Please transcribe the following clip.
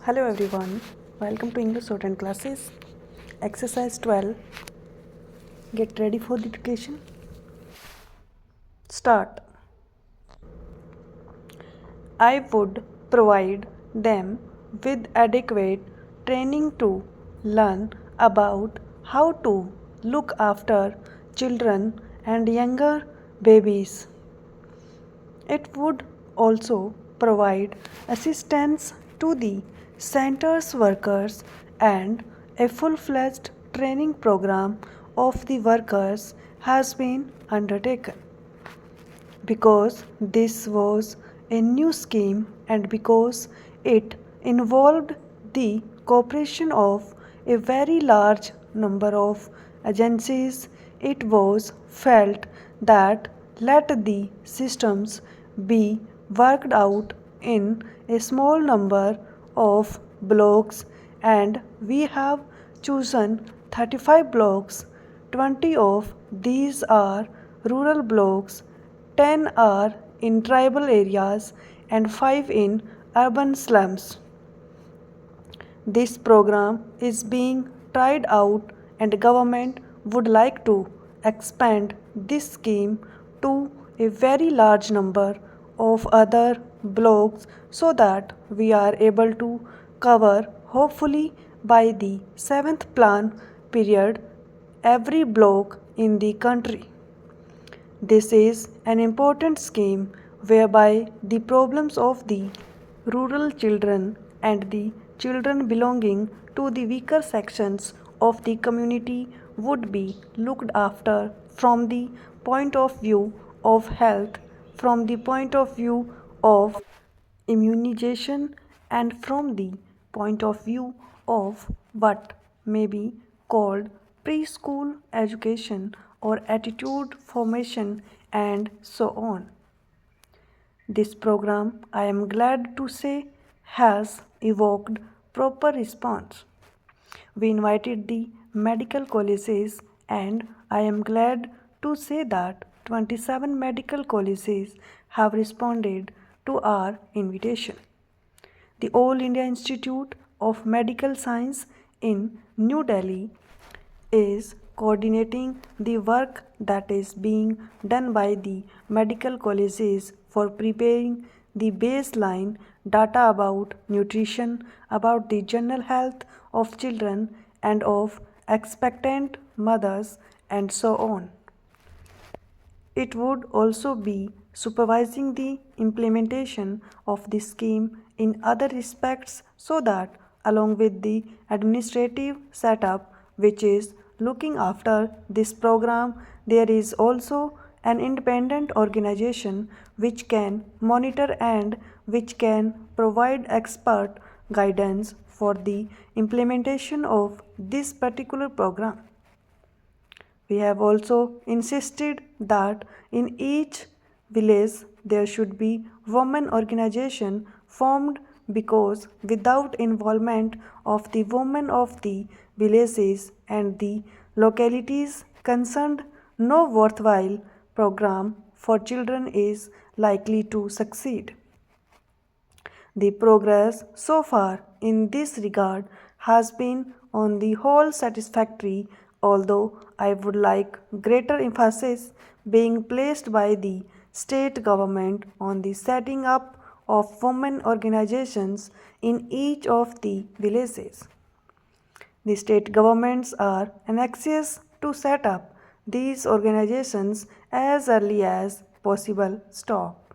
Hello everyone, welcome to English Shorthand classes. Exercise 12. Get ready for the dictation. Start. I would provide them with adequate training to learn about how to look after children and younger babies. It would also provide assistance to the center's workers, and a full-fledged training program of the workers has been undertaken. Because this was a new scheme and because it involved the cooperation of a very large number of agencies, it was felt that let the systems be worked out in a small number of blocks, and we have chosen 35 blocks. 20 of these are rural blocks, 10 are in tribal areas, and 5 in urban slums. This program is being tried out, and government would like to expand this scheme to a very large number of other blocks so that we are able to cover, hopefully by the 7th plan period, every block in the country. This is an important scheme whereby the problems of the rural children and the children belonging to the weaker sections of the community would be looked after from the point of view of health, from the point of view of immunization, and from the point of view of what may be called preschool education or attitude formation, and so on. This program, I am glad to say, has evoked proper response. We invited the medical colleges, and I am glad to say that 27 medical colleges have responded to our invitation. The All India Institute of Medical Science in New Delhi is coordinating the work that is being done by the medical colleges for preparing the baseline data about nutrition, about the general health of children and of expectant mothers, and so on. It would also be supervising the implementation of the scheme in other respects so that, along with the administrative setup which is looking after this program, there is also an independent organization which can monitor and which can provide expert guidance for the implementation of this particular program. We have also insisted that in each village there should be women organization formed, because without involvement of the women of the villages and the localities concerned, no worthwhile program for children is likely to succeed. The progress so far in this regard has been on the whole satisfactory, although I would like greater emphasis being placed by the state government on the setting up of women organizations in each of the villages. The state governments are anxious to set up these organizations as early as possible. Stop.